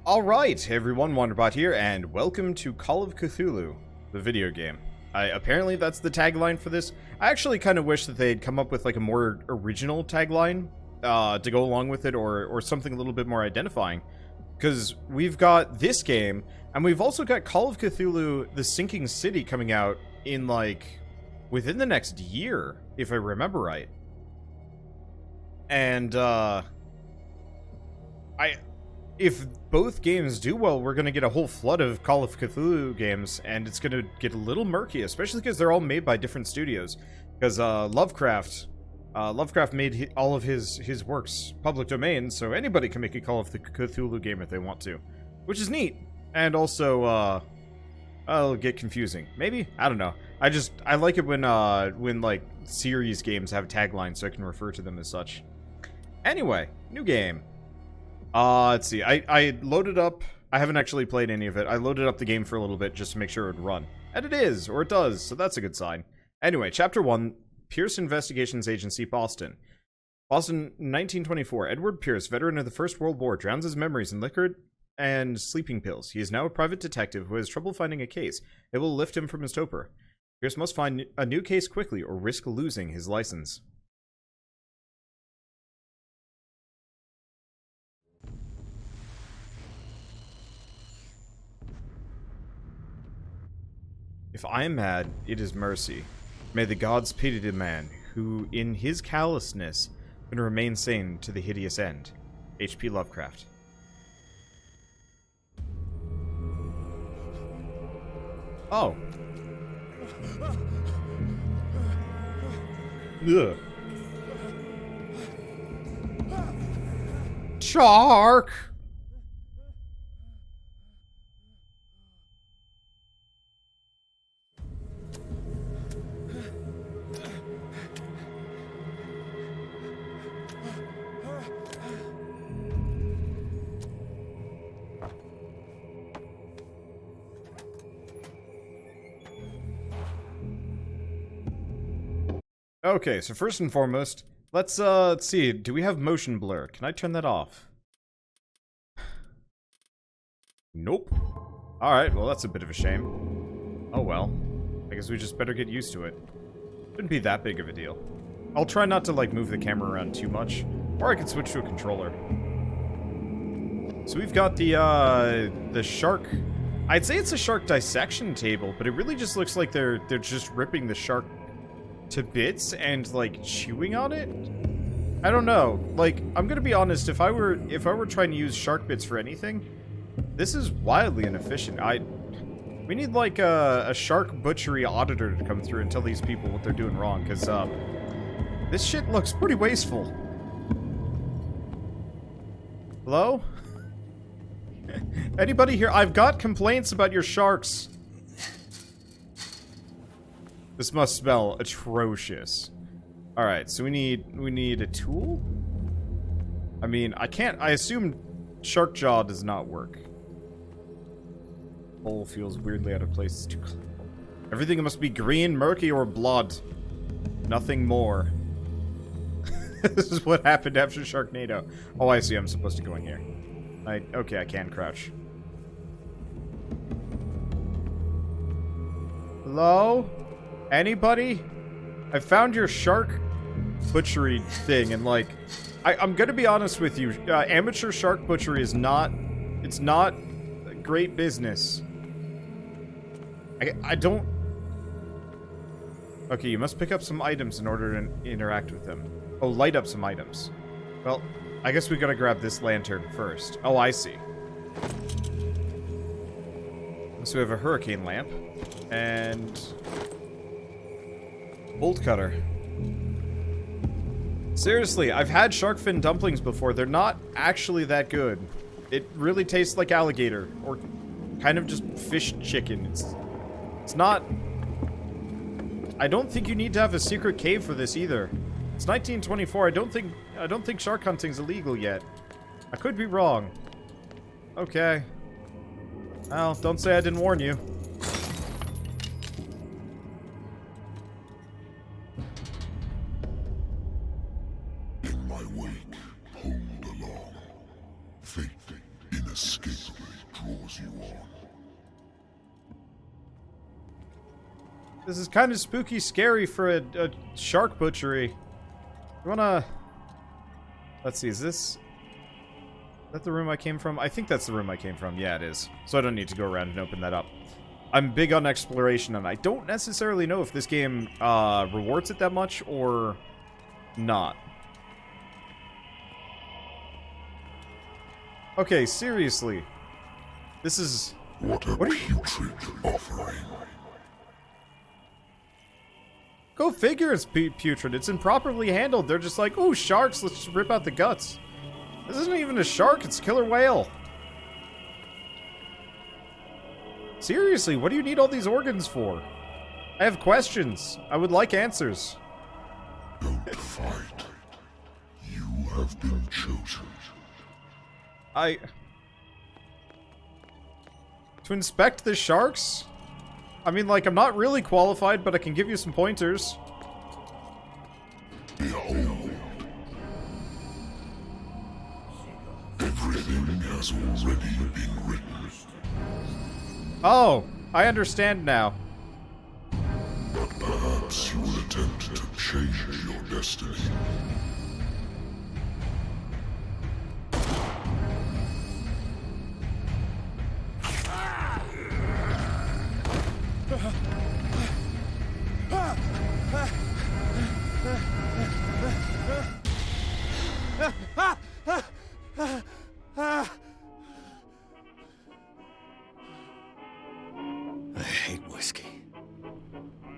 Alright, hey everyone, Wanderbot here, and welcome to Call of Cthulhu, the video game. Apparently that's the tagline for this. I actually kind of wish that they'd come up with like a more original tagline to go along with it, or something a little bit more identifying. Because we've got this game, and we've also got Call of Cthulhu, the Sinking City coming out in like, within the next year, if I remember right. And, if both games do well, we're going to get a whole flood of Call of Cthulhu games, and it's going to get a little murky, especially because they're all made by different studios. Because Lovecraft made all of his works public domain, so anybody can make a Call of the Cthulhu game if they want to, which is neat. And also, it'll get confusing. Maybe? I don't know. I like it when like series games have taglines, so I can refer to them as such. Anyway, new game. Let's see. I loaded up. I haven't actually played any of it. I loaded up the game for a little bit just to make sure it would run. And it is, or it does, so that's a good sign. Anyway, Chapter 1, Pierce Investigations Agency, Boston. Boston, 1924. Edward Pierce, veteran of the First World War, drowns his memories in liquor and sleeping pills. He is now a private detective who has trouble finding a case. It will lift him from his torpor. Pierce must find a new case quickly or risk losing his license. If I am mad, it is mercy. May the gods pity the man who, in his callousness, can remain sane to the hideous end. H.P. Lovecraft. Oh. Ugh. Shark! Okay, so first and foremost, let's see, do we have motion blur? Can I turn that off? Nope. Alright, well that's a bit of a shame. Oh well. I guess we just better get used to it. Shouldn't be that big of a deal. I'll try not to like move the camera around too much, or I can switch to a controller. So we've got the shark. I'd say it's a shark dissection table, but it really just looks like they're just ripping the shark to bits and like chewing on it. I don't know. Like, I'm gonna be honest, if I were trying to use shark bits for anything, this is wildly inefficient. We need like a shark butchery auditor to come through and tell these people what they're doing wrong, because this shit looks pretty wasteful. Hello? Anybody here? I've got complaints about your sharks. This must smell atrocious. Alright, so we need a tool? I mean, I assume shark jaw does not work. Bowl feels weirdly out of place. It's too colorful. Everything must be green, murky, or blood. Nothing more. This is what happened after Sharknado. Oh, I see. I'm supposed to go in here. Okay, I can crouch. Hello? Anybody? I found your shark butchery thing, and like, I'm gonna be honest with you. Amateur shark butchery is not. It's not great business. I don't. Okay, you must pick up some items in order to interact with them. Oh, light up some items. Well, I guess we gotta grab this lantern first. Oh, I see. So we have a hurricane lamp and bolt cutter. Seriously, I've had shark fin dumplings before. They're not actually that good. It really tastes like alligator, or kind of just fish chicken. It's not. I don't think you need to have a secret cave for this either. It's 1924. I don't think shark hunting's illegal yet. I could be wrong. Okay. Well, don't say I didn't warn you. In my wake, pulled along, fate in a inescapably draws you on. This is kind of spooky scary for a shark butchery. You wanna... Let's see, is that the room I came from? I think that's the room I came from. Yeah, it is. So I don't need to go around and open that up. I'm big on exploration, and I don't necessarily know if this game rewards it that much or not. Okay, seriously. This is... What a putrid offering. Go figure it's putrid. It's improperly handled. They're just like, ooh, sharks, let's just rip out the guts. This isn't even a shark, it's a killer whale. Seriously, what do you need all these organs for? I have questions. I would like answers. Don't fight. You have been chosen. To inspect the sharks? I mean, like, I'm not really qualified, but I can give you some pointers. Behold. Everything has already been written. Oh, I understand now. But perhaps you will attempt to change your destiny. I hate whiskey.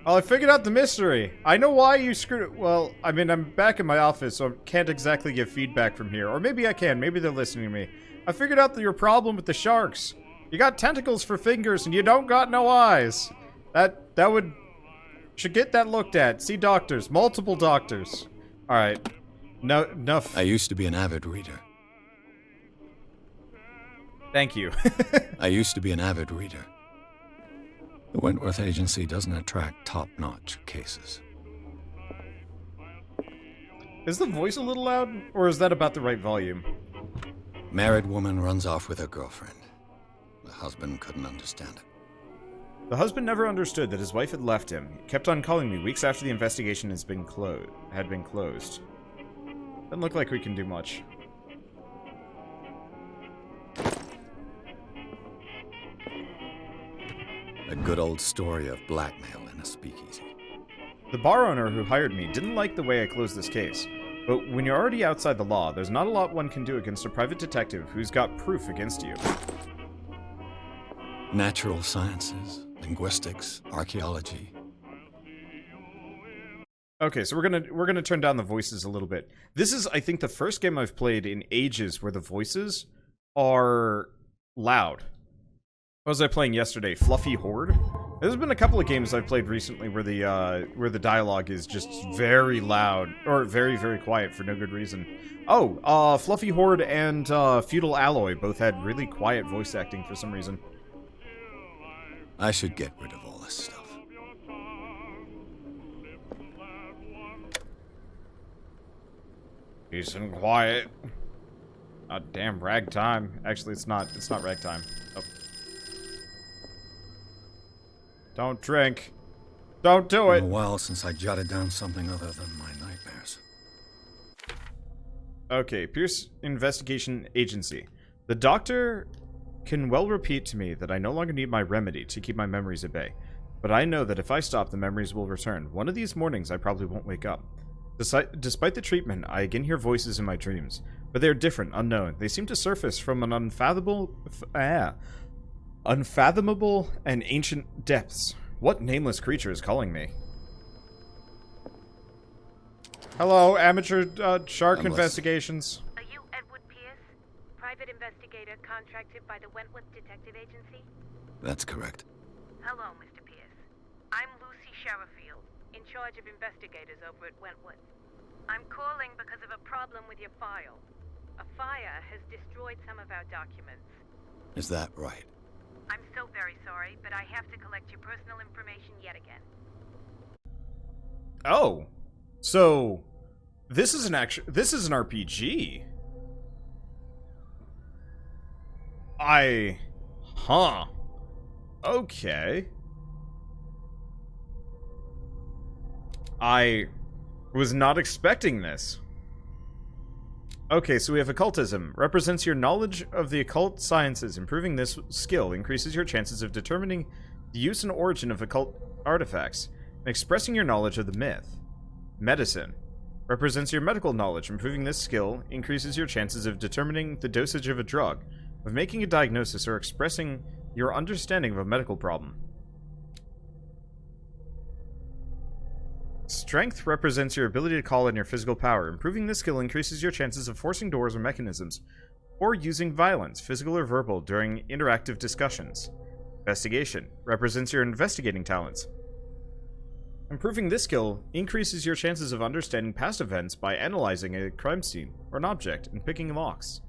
Well, I figured out the mystery. I know why you screwed it. Well, I mean, I'm back in my office, so I can't exactly give feedback from here. Or maybe I can. Maybe they're listening to me. I figured out your problem with the sharks. You got tentacles for fingers, and you don't got no eyes. That would... Should get that looked at. See doctors. Multiple doctors. Alright. No, enough. I used to be an avid reader. Thank you. I used to be an avid reader. The Wentworth Agency doesn't attract top-notch cases. Is the voice a little loud? Or is that about the right volume? Married woman runs off with her girlfriend. The husband couldn't understand it. The husband never understood that his wife had left him. He kept on calling me weeks after the investigation had been closed. Doesn't look like we can do much. A good old story of blackmail in a speakeasy. The bar owner who hired me didn't like the way I closed this case. But when you're already outside the law, there's not a lot one can do against a private detective who's got proof against you. Natural sciences, linguistics, archaeology. Okay, so we're gonna turn down the voices a little bit. This is, I think, the first game I've played in ages where the voices are loud. What was I playing yesterday? Fluffy Horde? There's been a couple of games I've played recently where the dialogue is just very loud, or very, very quiet for no good reason. Oh, Fluffy Horde and Feudal Alloy both had really quiet voice acting for some reason. I should get rid of all this stuff. Peace and quiet. God damn, ragtime. Actually, it's not ragtime. Oh. Don't drink. Don't do it. It's been a while since I jotted down something other than my nightmares. Okay, Pierce Investigation Agency. The doctor can well repeat to me that I no longer need my remedy to keep my memories at bay. But I know that if I stop, the memories will return. One of these mornings, I probably won't wake up. Despite the treatment, I again hear voices in my dreams. But they are different, unknown. They seem to surface from an unfathomable and ancient depths. What nameless creature is calling me? Hello, amateur shark investigations. Are you Edward Pierce, private investigator contracted by the Wentworth Detective Agency? That's correct. Hello, Mr. Pierce. I'm Lucy Sherifield, in charge of investigators over at Wentworth. I'm calling because of a problem with your file. A fire has destroyed some of our documents. Is that right? I'm so very sorry, but I have to collect your personal information yet again. Oh, so this is an RPG. Huh. Okay. I was not expecting this. Okay, so we have occultism. Represents your knowledge of the occult sciences. Improving this skill increases your chances of determining the use and origin of occult artifacts and expressing your knowledge of the myth. Medicine. Represents your medical knowledge. Improving this skill increases your chances of determining the dosage of a drug, of making a diagnosis, or expressing your understanding of a medical problem. Strength represents your ability to call in your physical power. Improving this skill increases your chances of forcing doors or mechanisms, or using violence, physical or verbal, during interactive discussions. Investigation represents your investigating talents. Improving this skill increases your chances of understanding past events by analyzing a crime scene or an object and picking locks.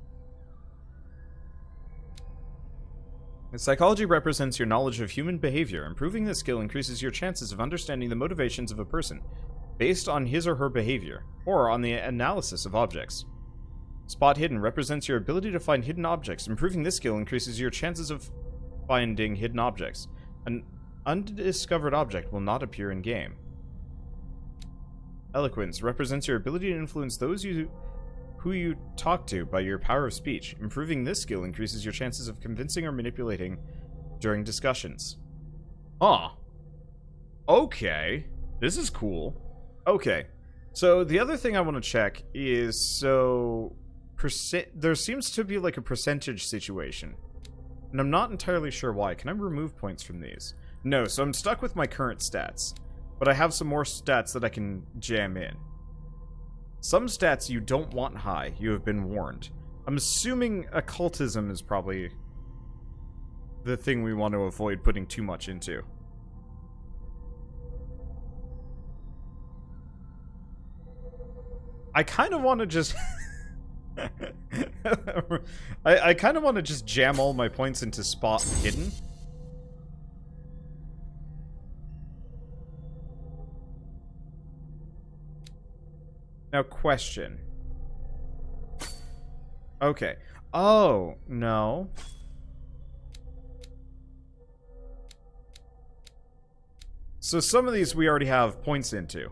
Psychology represents your knowledge of human behavior. Improving this skill increases your chances of understanding the motivations of a person based on his or her behavior, or on the analysis of objects. Spot hidden represents your ability to find hidden objects. Improving this skill increases your chances of finding hidden objects. An undiscovered object will not appear in game. Eloquence represents your ability to influence those who you talk to by your power of speech. Improving this skill increases your chances of convincing or manipulating during discussions. Okay. This is cool. Okay. So the other thing I want to check is, there seems to be like a percentage situation. And I'm not entirely sure why. Can I remove points from these? No, so I'm stuck with my current stats. But I have some more stats that I can jam in. Some stats you don't want high, you have been warned. I'm assuming occultism is probably the thing we want to avoid putting too much into. I kind of want to just... I kind of want to just jam all my points into spot hidden. Now, question. Okay. Oh, no. So some of these we already have points into.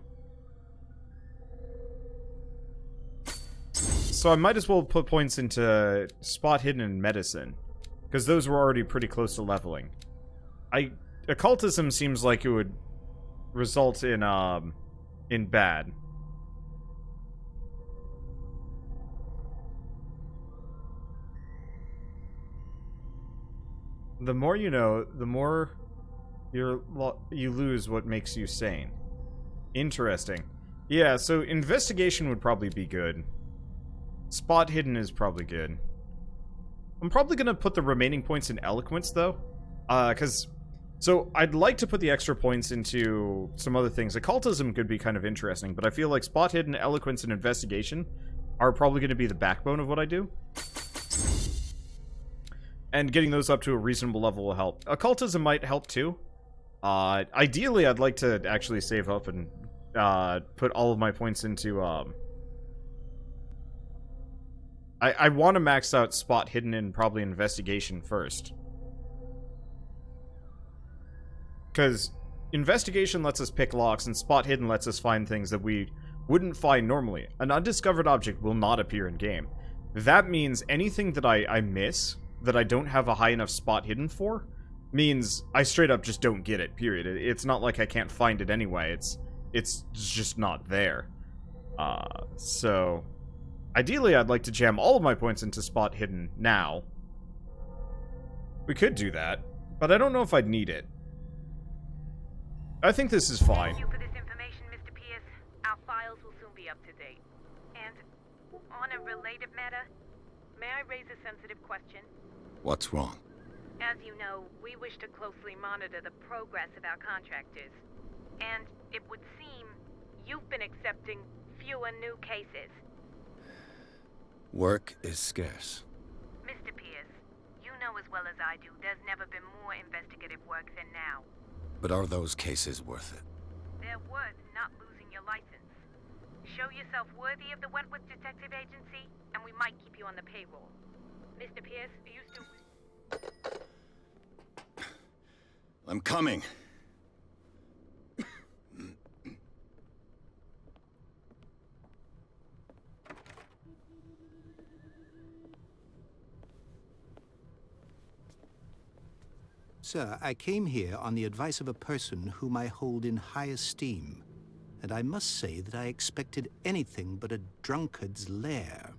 So I might as well put points into spot hidden and medicine, because those were already pretty close to leveling. Occultism seems like it would result in bad. The more you know, the more you lose what makes you sane. Interesting. Yeah, so investigation would probably be good. Spot hidden is probably good. I'm probably gonna put the remaining points in eloquence, though. So I'd like to put the extra points into some other things. Occultism could be kind of interesting, but I feel like spot hidden, eloquence, and investigation are probably gonna be the backbone of what I do. And getting those up to a reasonable level will help. Occultism might help too. Ideally, I'd like to actually save up and put all of my points into... I want to max out spot hidden and probably investigation first. Because investigation lets us pick locks, and spot hidden lets us find things that we wouldn't find normally. An undiscovered object will not appear in game. That means anything that I miss, that I don't have a high enough spot hidden for, means I straight up just don't get it, period. It's not like I can't find it anyway, it's just not there. So, ideally I'd like to jam all of my points into spot hidden now. We could do that, but I don't know if I'd need it. I think this is fine. Thank you for this information, Mr. Pierce. Our files will soon be up to date. And, on a related matter, may I raise a sensitive question? What's wrong? As you know, we wish to closely monitor the progress of our contractors. And it would seem you've been accepting fewer new cases. Work is scarce. Mr. Pierce, you know as well as I do, there's never been more investigative work than now. But are those cases worth it? They're worth not losing your license. Show yourself worthy of the Wentworth Detective Agency, and we might keep you on the payroll. Mr. Pierce, are you still... I'm coming. Sir, I came here on the advice of a person whom I hold in high esteem, and I must say that I expected anything but a drunkard's lair.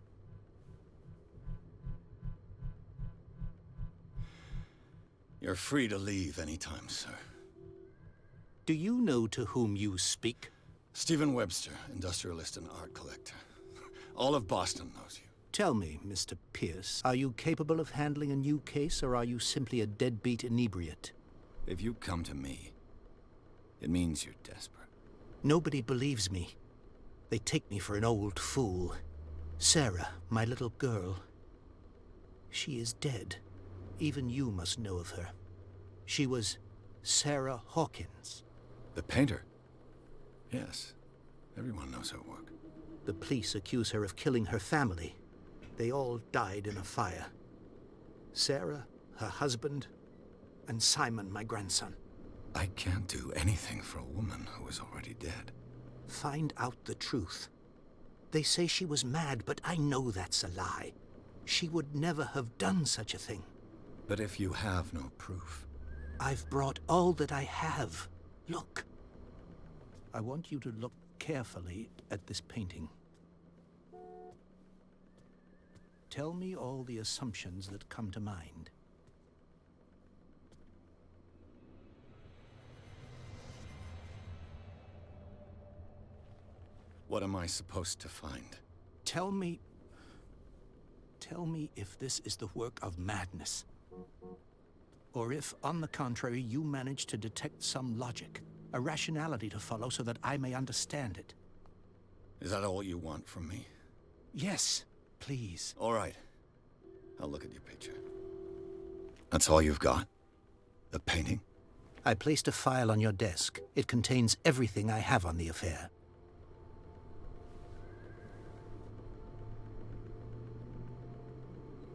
You're free to leave anytime, sir. Do you know to whom you speak? Stephen Webster, industrialist and art collector. All of Boston knows you. Tell me, Mr. Pierce, are you capable of handling a new case, or are you simply a deadbeat inebriate? If you come to me, it means you're desperate. Nobody believes me. They take me for an old fool. Sarah, my little girl, she is dead. Even you must know of her. She was Sarah Hawkins. The painter? Yes. Everyone knows her work. The police accuse her of killing her family. They all died in a fire. Sarah, her husband, and Simon, my grandson. I can't do anything for a woman who is already dead. Find out the truth. They say she was mad, but I know that's a lie. She would never have done such a thing. But if you have no proof... I've brought all that I have. Look. I want you to look carefully at this painting. Tell me all the assumptions that come to mind. What am I supposed to find? Tell me if this is the work of madness. Or if, on the contrary, you manage to detect some logic, a rationality to follow so that I may understand it. Is that all you want from me? Yes, please. All right. I'll look at your picture. That's all you've got? The painting? I placed a file on your desk. It contains everything I have on the affair.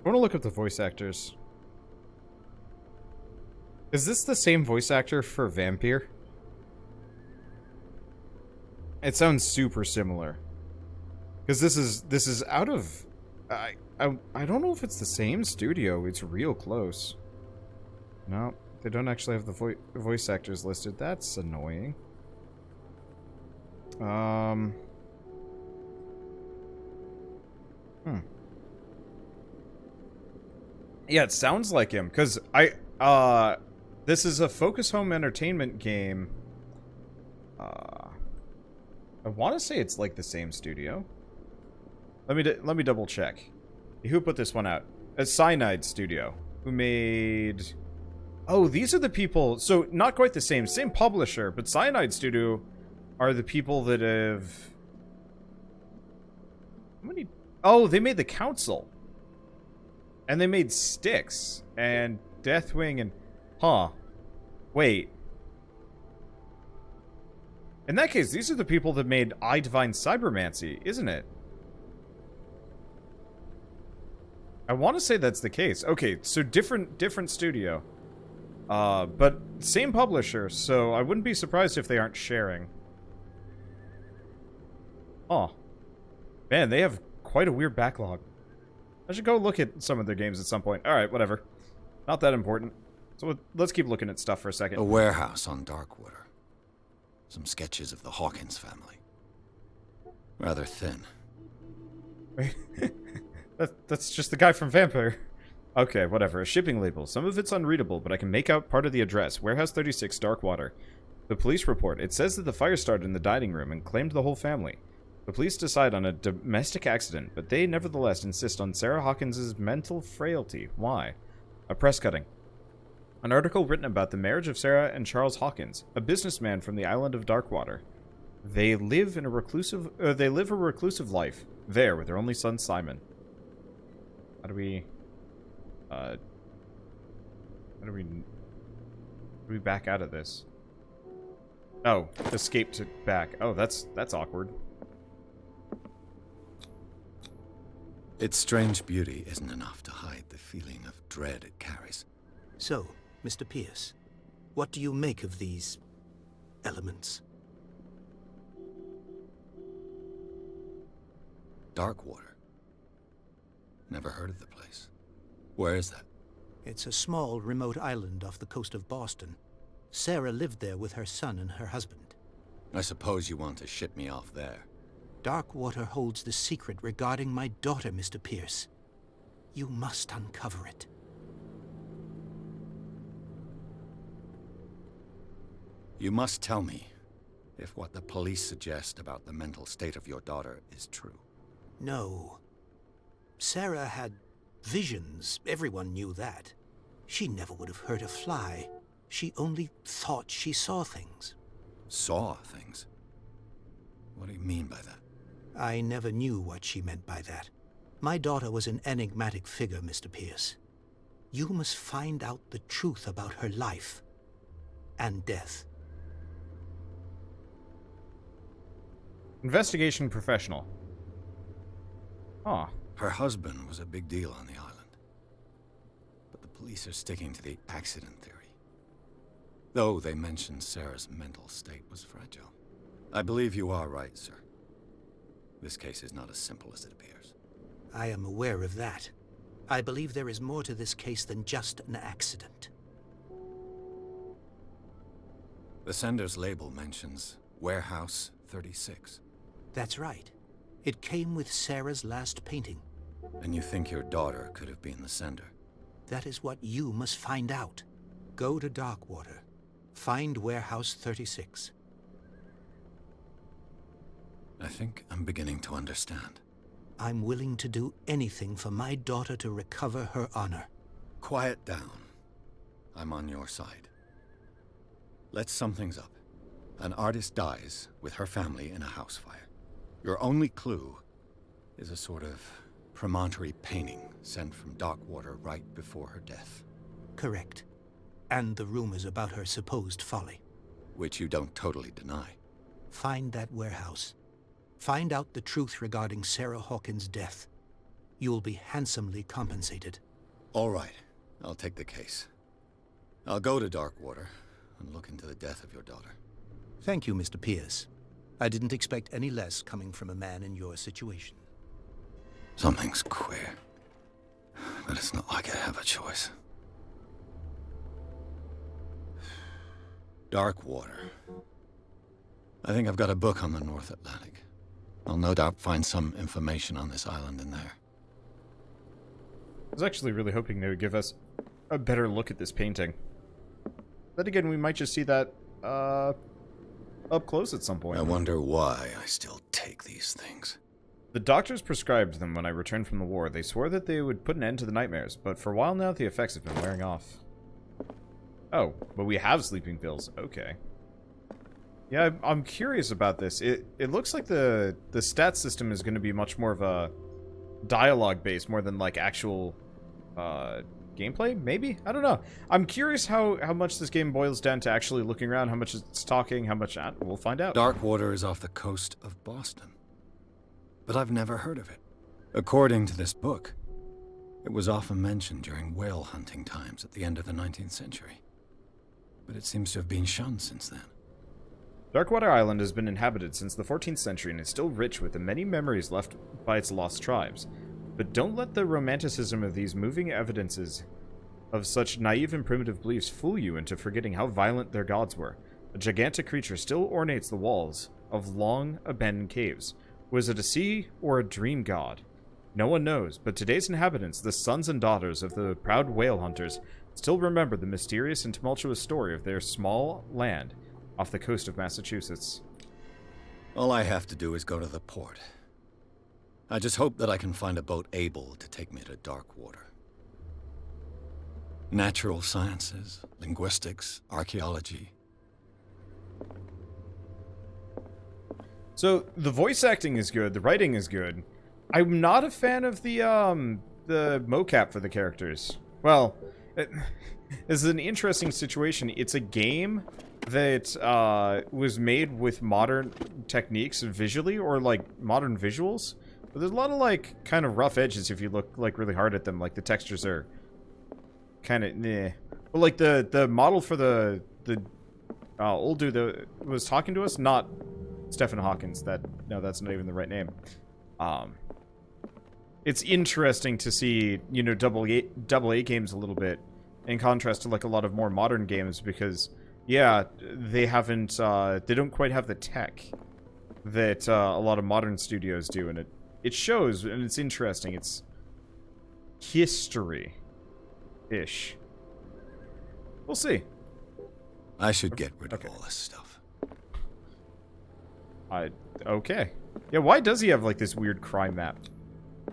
I want to look up the voice actors. Is this the same voice actor for Vampire? It sounds super similar. Because this is out of... I don't know if it's the same studio. It's real close. No, they don't actually have the voice actors listed. That's annoying. Yeah, it sounds like him, because this is a Focus Home Entertainment game. I want to say it's like the same studio. Let me double check. Who put this one out? A Cyanide Studio, who made... Oh, these are the people... So, not quite the same publisher, but Cyanide Studio are the people that have... How many... Oh, they made The Council. And they made Styx, and Deathwing, and... Huh. Wait. In that case, these are the people that made I Divine Cybermancy, isn't it? I want to say that's the case. Okay, so different studio. But same publisher, so I wouldn't be surprised if they aren't sharing. Oh. Man, they have quite a weird backlog. I should go look at some of their games at some point. Alright, whatever. Not that important. So let's keep looking at stuff for a second. A warehouse on Darkwater. Some sketches of the Hawkins family. Rather thin. Wait. That's just the guy from Vampire. Okay, whatever. A shipping label. Some of it's unreadable, but I can make out part of the address. Warehouse 36, Darkwater. The police report. It says that the fire started in the dining room and claimed the whole family. The police decide on a domestic accident, but they nevertheless insist on Sarah Hawkins' mental frailty. Why? A press cutting. An article written about the marriage of Sarah and Charles Hawkins, a businessman from the island of Darkwater. They live a reclusive life there with their only son Simon. How do we back out of this? Oh, escape to back. Oh, that's awkward. Its strange beauty isn't enough to hide the feeling of dread it carries. So, Mr. Pierce, What do you make of these elements? Darkwater. Never heard of the place. Where is that? It's a small, remote island off the coast of Boston. Sarah lived there with her son and her husband. I suppose you want to ship me off there. Darkwater holds the secret regarding my daughter, Mr. Pierce. You must uncover it. You must tell me if what the police suggest about the mental state of your daughter is true. No. Sarah had visions. Everyone knew that. She never would have hurt a fly. She only thought she saw things. Saw things? What do you mean by that? I never knew what she meant by that. My daughter was an enigmatic figure, Mr. Pierce. You must find out the truth about her life and death. Investigation professional. Huh. Her husband was a big deal on the island. But the police are sticking to the accident theory. Though they mentioned Sarah's mental state was fragile. I believe you are right, sir. This case is not as simple as it appears. I am aware of that. I believe there is more to this case than just an accident. The sender's label mentions Warehouse 36. That's right. It came with Sarah's last painting. And you think your daughter could have been the sender? That is what you must find out. Go to Darkwater. Find Warehouse 36. I think I'm beginning to understand. I'm willing to do anything for my daughter to recover her honor. Quiet down. I'm on your side. Let's sum things up. An artist dies with her family in a house fire. Your only clue is a sort of promontory painting sent from Darkwater right before her death. Correct. And the rumors about her supposed folly. Which you don't totally deny. Find that warehouse. Find out the truth regarding Sarah Hawkins' death. You'll be handsomely compensated. All right. I'll take the case. I'll go to Darkwater and look into the death of your daughter. Thank you, Mr. Pierce. I didn't expect any less coming from a man in your situation. Something's queer. But it's not like I have a choice. Darkwater. I think I've got a book on the North Atlantic. I'll no doubt find some information on this island in there. I was actually really hoping they would give us a better look at this painting. Then again, we might just see that, up close at some point. I wonder why I still take these things. The doctors prescribed them when I returned from the war. They swore that they would put an end to the nightmares, but for a while now, the effects have been wearing off. Oh, but we have sleeping pills. Okay. Yeah, I'm curious about this. It looks like the stat system is going to be much more of a dialogue based more than like actual gameplay, maybe? I don't know. I'm curious how much this game boils down to actually looking around, how much it's talking, how much... We'll find out. Darkwater is off the coast of Boston. But I've never heard of it. According to this book, it was often mentioned during whale hunting times at the end of the 19th century. But it seems to have been shunned since then. Darkwater Island has been inhabited since the 14th century and is still rich with the many memories left by its lost tribes. But don't let the romanticism of these moving evidences of such naive and primitive beliefs fool you into forgetting how violent their gods were. A gigantic creature still ornates the walls of long, abandoned caves. Was it a sea or a dream god? No one knows, but today's inhabitants, the sons and daughters of the proud whale hunters, still remember the mysterious and tumultuous story of their small land off the coast of Massachusetts. All I have to do is go to the port. I just hope that I can find a boat able to take me to Darkwater. Natural sciences, linguistics, archaeology. So, the voice acting is good, the writing is good. I'm not a fan of the mocap for the characters. Well, it's an interesting situation. It's a game that was made with modern techniques visually, or like modern visuals. But there's a lot of like kind of rough edges if you look like really hard at them. Like the textures are kind of meh. But like the model for the the old dude that was talking to us, not Stephen Hawkins. No, that's not even the right name. It's interesting to see, you know, double A games a little bit in contrast to like a lot of more modern games because, yeah, they haven't, they don't quite have the tech that a lot of modern studios do, and it shows, and it's interesting. It's history-ish. We'll see. I should get rid of all this stuff. Okay. Yeah, why does he have, like, this weird crime map?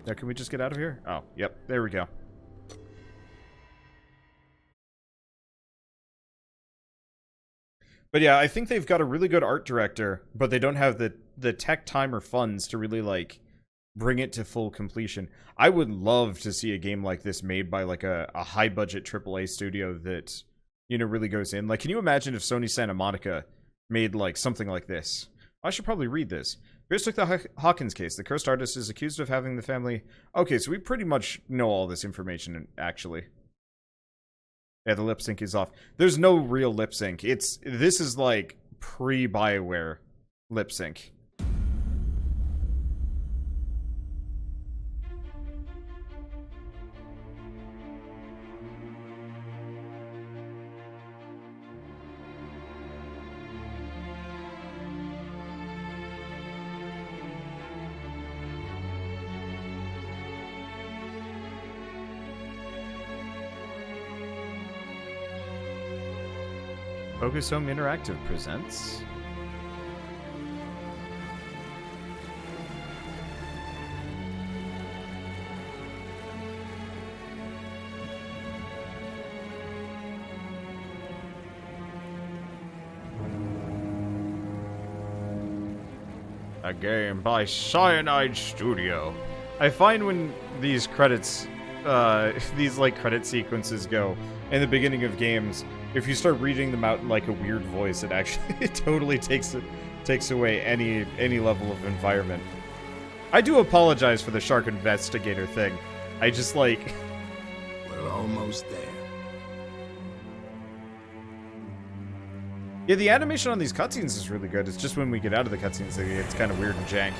Now, can we just get out of here? Oh, yep, there we go. But yeah, I think they've got a really good art director, but they don't have the tech, time, or funds to really, like, bring it to full completion. I would love to see a game like this made by, like, a high-budget AAA studio that, you know, really goes in. Like, can you imagine if Sony Santa Monica made, like, something like this? I should probably read this. Pierce took the Hawkins case. The cursed artist is accused of having the family... Okay, so we pretty much know all this information, actually. Yeah, the lip sync is off. There's no real lip sync. This is, like, pre-BioWare lip sync. Chaosium Interactive presents... a game by Cyanide Studio. I find when these credits, these like credit sequences go in the beginning of games, if you start reading them out in like a weird voice, it actually it totally takes away any level of environment. I do apologize for the Shark Investigator thing. I just like we're almost there. Yeah, the animation on these cutscenes is really good. It's just when we get out of the cutscenes, it's kind of weird and jank.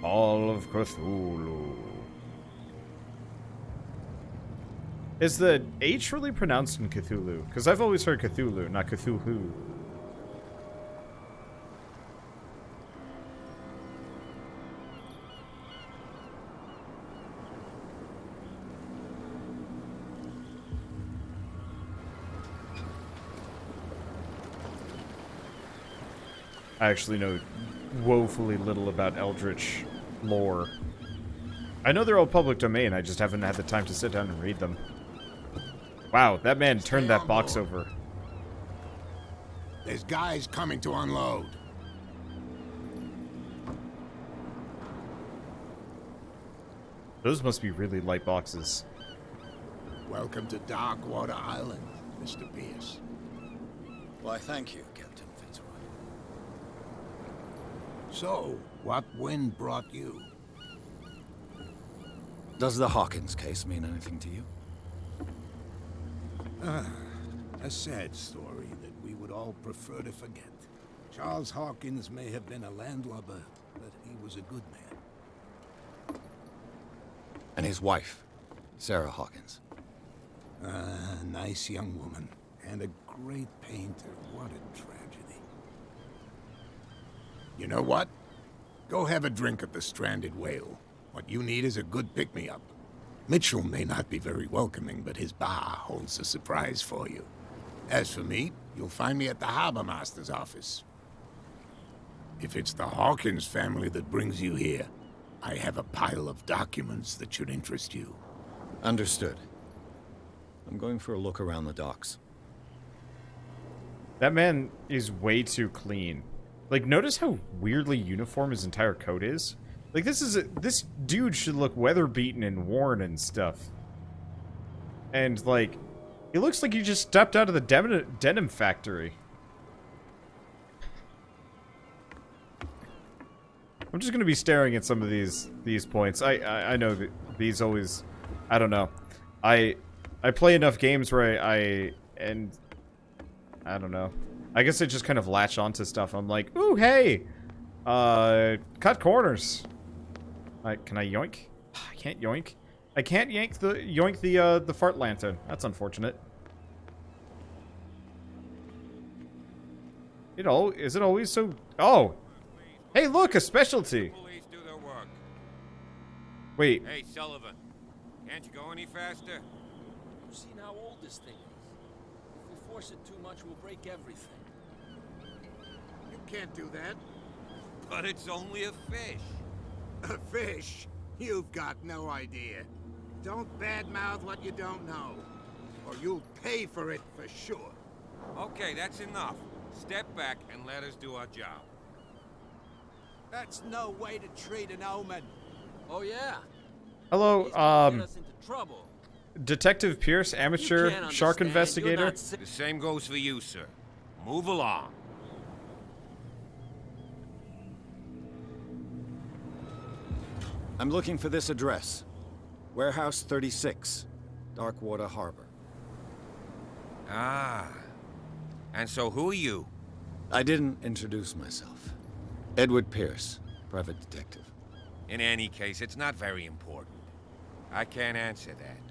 All of Cthulhu. Is the H really pronounced in Cthulhu? Because I've always heard Cthulhu, not Cthulhu. I actually know woefully little about Eldritch lore. I know they're all public domain, I just haven't had the time to sit down and read them. Wow, that man turned that box over. There's guys coming to unload. Those must be really light boxes. Welcome to Darkwater Island, Mr. Pierce. Why, thank you, Captain Fitzroy. So, what wind brought you? Does the Hawkins case mean anything to you? A sad story that we would all prefer to forget. Charles Hawkins may have been a landlubber, but he was a good man. And his wife, Sarah Hawkins. Nice young woman, and a great painter. What a tragedy. You know what? Go have a drink at the Stranded Whale. What you need is a good pick-me-up. Mitchell may not be very welcoming, but his bar holds a surprise for you. As for me, you'll find me at the Harbor Master's office. If it's the Hawkins family that brings you here, I have a pile of documents that should interest you. Understood. I'm going for a look around the docks. That man is way too clean. Like, notice how weirdly uniform his entire coat is? Like, this dude should look weather-beaten and worn and stuff. And, like, he looks like he just stepped out of the denim factory. I'm just gonna be staring at some of these points. I know that these always, I don't know. I play enough games where I don't know. I guess I just kind of latch onto stuff. I'm like, ooh, hey, cut corners. Can I yoink? I can't yoink. I can't yoink the fart lantern. That's unfortunate. Is it always so? Oh, hey, look, a specialty. Police do their work. Wait. Hey, Sullivan, can't you go any faster? You've seen how old this thing is. If we force it too much, we'll break everything. You can't do that. But it's only a fish. A fish? You've got no idea. Don't badmouth what you don't know, or you'll pay for it for sure. Okay, that's enough. Step back and let us do our job. That's no way to treat an omen. Oh yeah. Hello, He's gonna get us into trouble. Detective Pierce, You amateur can't shark understand. investigator. You're not The same goes for you, sir. Move along. I'm looking for this address. Warehouse 36, Darkwater Harbor. Ah. And so who are you? I didn't introduce myself. Edward Pierce, private detective. In any case, it's not very important. I can't answer that.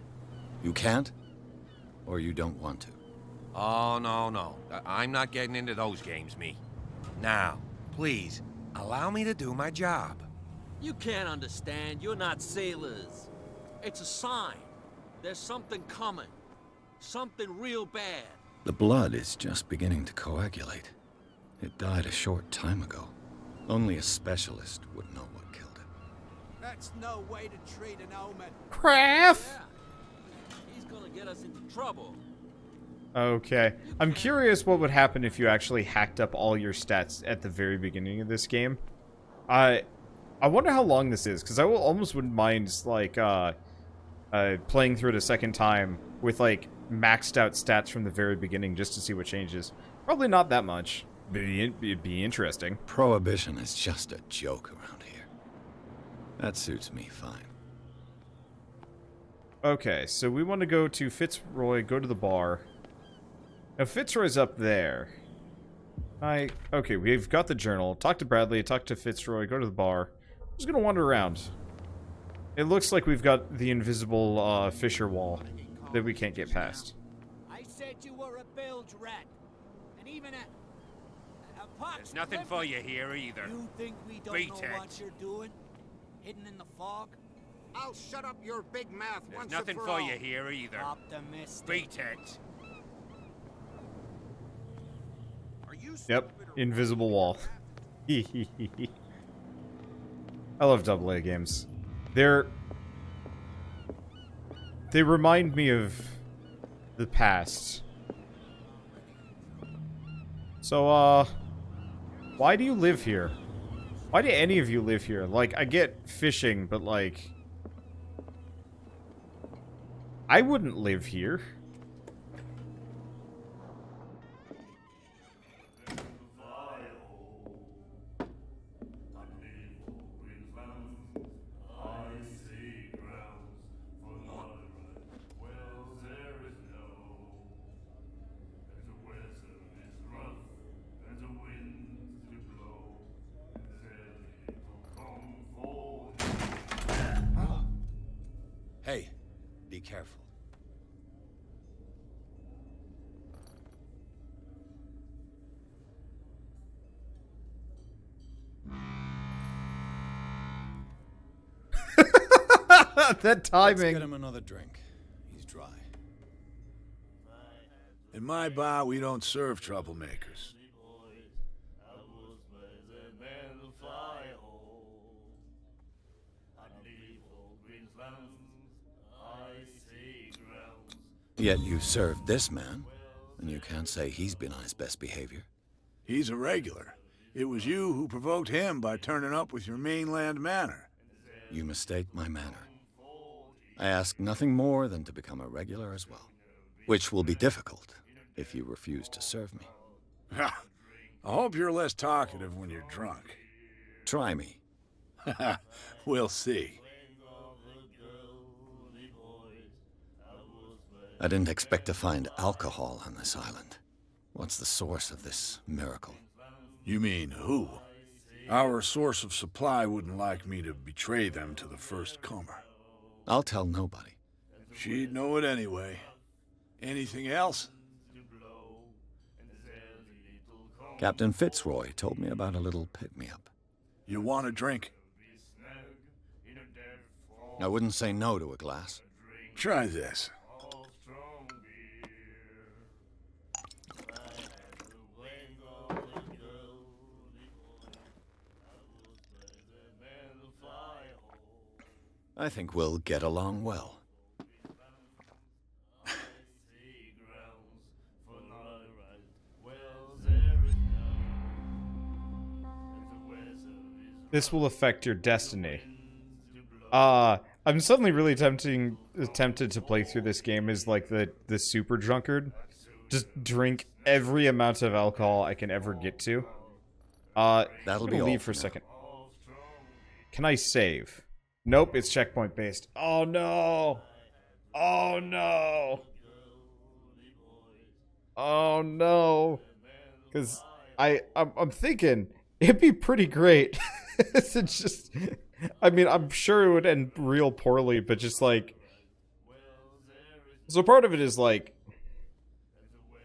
You can't? Or you don't want to? Oh, no. I'm not getting into those games, me. Now, please, allow me to do my job. You can't understand. You're not sailors. It's a sign. There's something coming. Something real bad. The blood is just beginning to coagulate. It died a short time ago. Only a specialist would know what killed it. That's no way to treat an omen. Craft. Yeah. He's gonna get us into trouble. Okay. I'm curious what would happen if you actually hacked up all your stats at the very beginning of this game. I wonder how long this is, because I almost wouldn't mind, like, playing through it a second time with, like, maxed out stats from the very beginning just to see what changes. Probably not that much. But it'd be interesting. Prohibition is just a joke around here. That suits me fine. Okay, so we want to go to Fitzroy, go to the bar. Now, Fitzroy's up there. Okay, we've got the journal. Talk to Bradley, talk to Fitzroy, go to the bar. I'm just gonna wander around. It looks like we've got the invisible Fisher wall that we can't get past. I said you were a bilge rat, and even a pox. There's nothing for you here either. You think we don't Beat know it. what you're doing? Hidden in the fog? I'll shut up your big mouth There's once nothing and for all. you here either. Optimistic. Beat it. Are you Yep, stupid or invisible wall. I love AA games. They remind me of the past. So, why do you live here? Why do any of you live here? Like, I get fishing, but like, I wouldn't live here. Hey, be careful. That Let's timing. get him another drink. He's dry. In my bar, we don't serve troublemakers. Yet you served this man, and you can't say he's been on his best behavior. He's a regular. It was you who provoked him by turning up with your mainland manner. You mistake my manner. I ask nothing more than to become a regular as well, which will be difficult if you refuse to serve me. I hope you're less talkative when you're drunk. Try me. We'll see. I didn't expect to find alcohol on this island. What's the source of this miracle? You mean who? Our source of supply wouldn't like me to betray them to the first comer. I'll tell nobody. She'd know it anyway. Anything else? Captain Fitzroy told me about a little pick-me-up. You want a drink? I wouldn't say no to a glass. Try this. I think we'll get along well. This will affect your destiny. I'm suddenly really tempted to play through this game as like the super drunkard. Just drink every amount of alcohol I can ever get to. That'll be all leave for a second. Can I save? Nope, it's checkpoint based. Oh no! Oh no! Oh no! Because I'm thinking it'd be pretty great. It's just, I mean, I'm sure it would end real poorly, but just like, so part of it is like,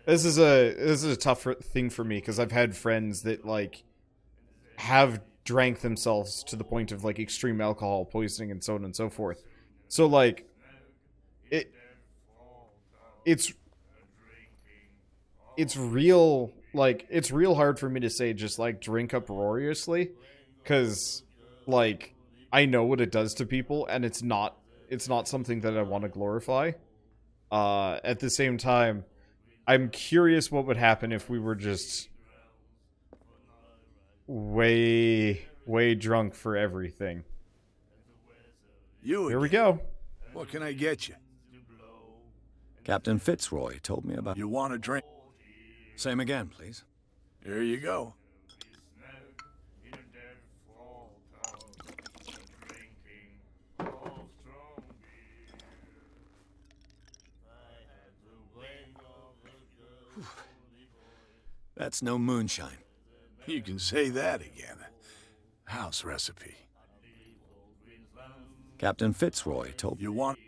this is a tough thing for me because I've had friends that like have drank themselves to the point of like extreme alcohol poisoning and so on and so forth. So like, it's real, like, it's real hard for me to say just like drink uproariously. Because, like, I know what it does to people, and it's not something that I want to glorify. At the same time, I'm curious what would happen if we were just way drunk for everything. Here we go. What can I get you? Captain Fitzroy told me about... You want a drink? Same again, please. Here you go. That's no moonshine. You can say that again. House recipe. Captain Fitzroy told... You want...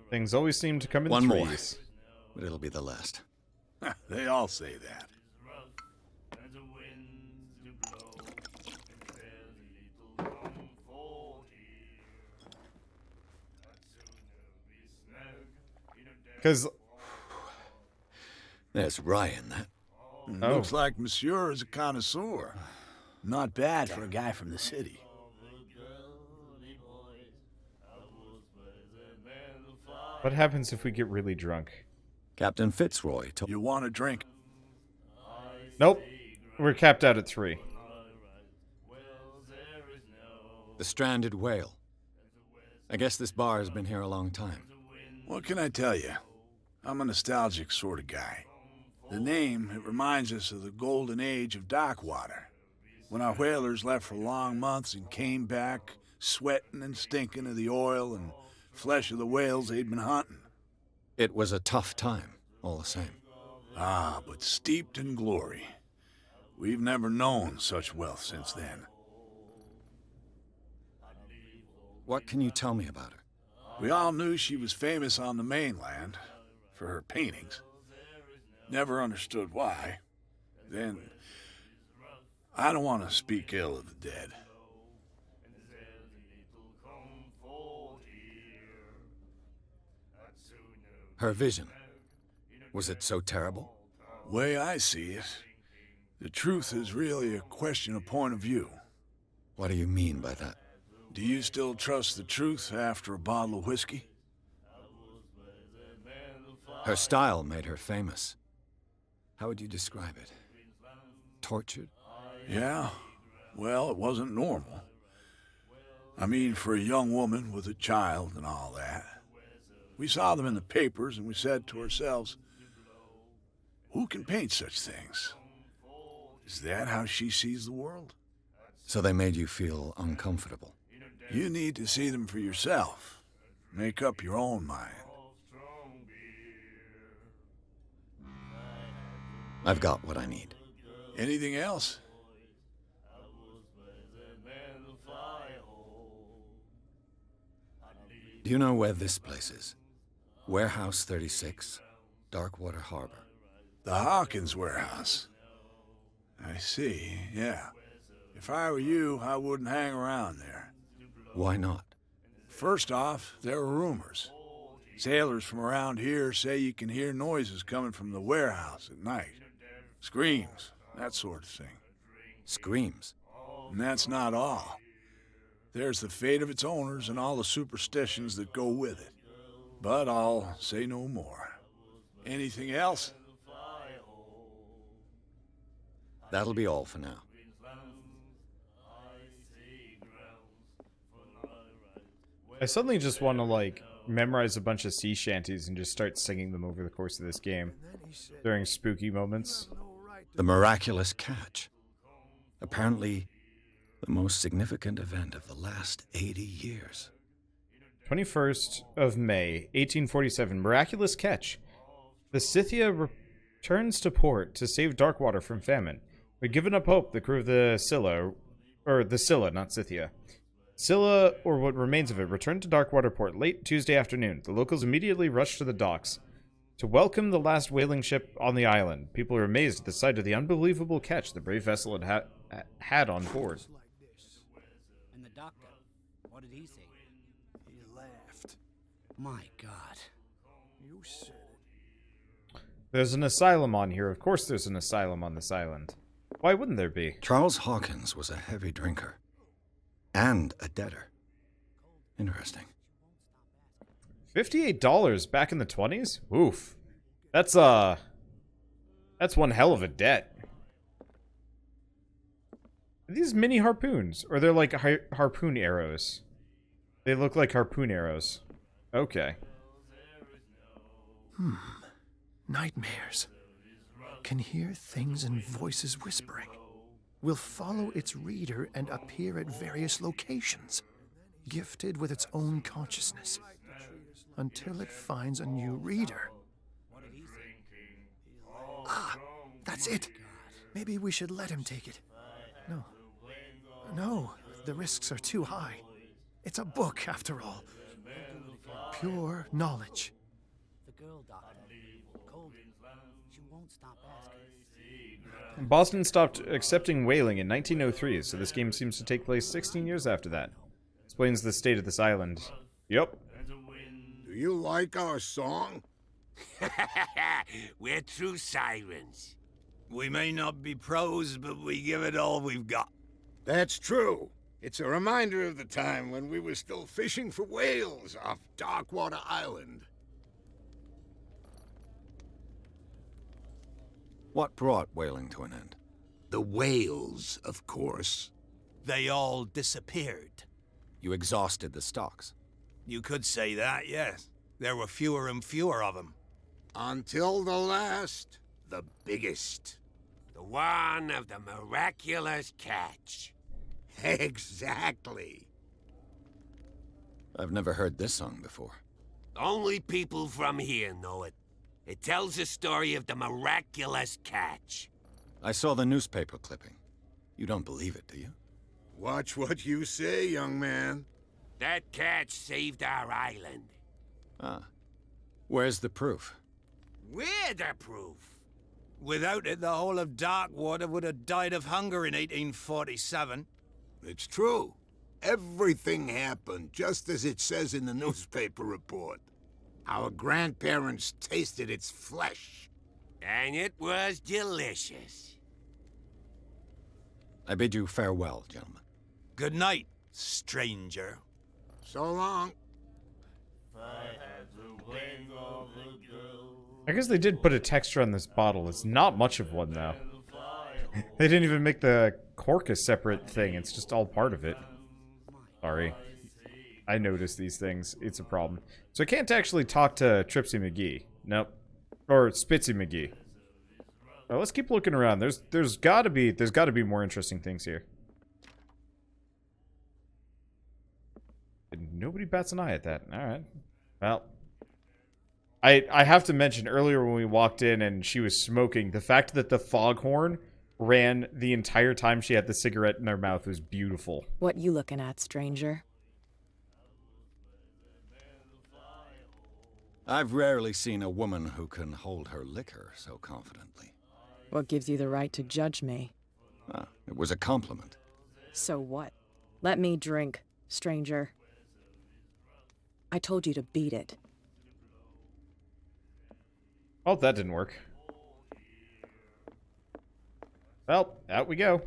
Things always seem to come in One threes. more, but it'll be the last. They all say that. Because... There's rye in that. Looks like Monsieur is a connoisseur. Not bad for a guy from the city. What happens if we get really drunk? Captain Fitzroy told... You want a drink? Nope. We're capped out at 3. The stranded whale. I guess this bar has been here a long time. What can I tell you? I'm a nostalgic sort of guy. The name, it reminds us of the golden age of Darkwater, when our whalers left for long months and came back sweating and stinking of the oil and flesh of the whales they'd been hunting. It was a tough time, all the same. Ah, but steeped in glory. We've never known such wealth since then. What can you tell me about her? We all knew she was famous on the mainland for her paintings. Never understood why. Then, I don't want to speak ill of the dead. Her vision. Was it so terrible? Way I see it, the truth is really a question of point of view. What do you mean by that? Do you still trust the truth after a bottle of whiskey? Her style made her famous. How would you describe it? Tortured? Yeah. Well, it wasn't normal. I mean, for a young woman with a child and all that. We saw them in the papers and we said to ourselves, who can paint such things? Is that how she sees the world? So they made you feel uncomfortable. You need to see them for yourself. Make up your own mind. I've got what I need. Anything else? Do you know where this place is? Warehouse 36, Darkwater Harbor. The Hawkins warehouse. I see, yeah. If I were you, I wouldn't hang around there. Why not? First off, there are rumors. Sailors from around here say you can hear noises coming from the warehouse at night. Screams, that sort of thing. Screams? And that's not all. There's the fate of its owners and all the superstitions that go with it. But I'll say no more. Anything else? That'll be all for now. I suddenly just want to, like, memorize a bunch of sea shanties and just start singing them over the course of this game during spooky moments. The miraculous catch. Apparently, the most significant event of the last 80 years. 21st of May, 1847. Miraculous catch. The Scythia returns to port to save Darkwater from famine. But given up hope, the crew of the Scylla, not Scythia. Scylla, or what remains of it, returned to Darkwater port late Tuesday afternoon. The locals immediately rushed to the docks to welcome the last whaling ship on the island. People were amazed at the sight of the unbelievable catch the brave vessel had on board. And the doctor, what did he say? He laughed. My God. You said it. There's an asylum on here. Of course there's an asylum on this island. Why wouldn't there be? Charles Hawkins was a heavy drinker. And a debtor. Interesting. $58 back in the 20s? Oof. That's one hell of a debt. Are these mini harpoons? Or they're like harpoon arrows? They look like harpoon arrows. Okay. Nightmares. Can hear things and voices whispering. Will follow its reader and appear at various locations, gifted with its own consciousness, until it finds a new reader. Ah, that's it. Maybe we should let him take it. No, the risks are too high. It's a book, after all. Pure knowledge. The girl doctor. Cold. She won't stop asking. Boston stopped accepting whaling in 1903, so this game seems to take place 16 years after that. Explains the state of this island. Yep. Do you like our song? We're true sirens. We may not be pros, but we give it all we've got. That's true. It's a reminder of the time when we were still fishing for whales off Darkwater Island. What brought whaling to an end? The whales, of course. They all disappeared. You exhausted the stocks. You could say that, yes. There were fewer and fewer of them. Until the last, the biggest. The one of the miraculous catch. Exactly. I've never heard this song before. Only people from here know it. It tells the story of the miraculous catch. I saw the newspaper clipping. You don't believe it, do you? Watch what you say, young man. That catch saved our island. Ah. Where's the proof? We're the proof. Without it, the whole of Darkwater would have died of hunger in 1847. It's true. Everything happened just as it says in the newspaper report. Our grandparents tasted its flesh. And it was delicious. I bid you farewell, gentlemen. Good night, stranger. So long. I guess they did put a texture on this bottle. It's not much of one, though. They didn't even make the cork a separate thing. It's just all part of it. Sorry. I noticed these things. It's a problem. So I can't actually talk to Tripsy McGee. Nope. Or Spitsy McGee. Well, let's keep looking around. There's gotta be more interesting things here. nobody bats an eye at that. All right. Well, I have to mention earlier when we walked in and she was smoking, the fact that the foghorn ran the entire time she had the cigarette in her mouth was beautiful. What you looking at, stranger? I've rarely seen a woman who can hold her liquor so confidently. What gives you the right to judge me? Ah, it was a compliment. So what? Let me drink, stranger. I told you to beat it. Oh, that didn't work. Well, out we go.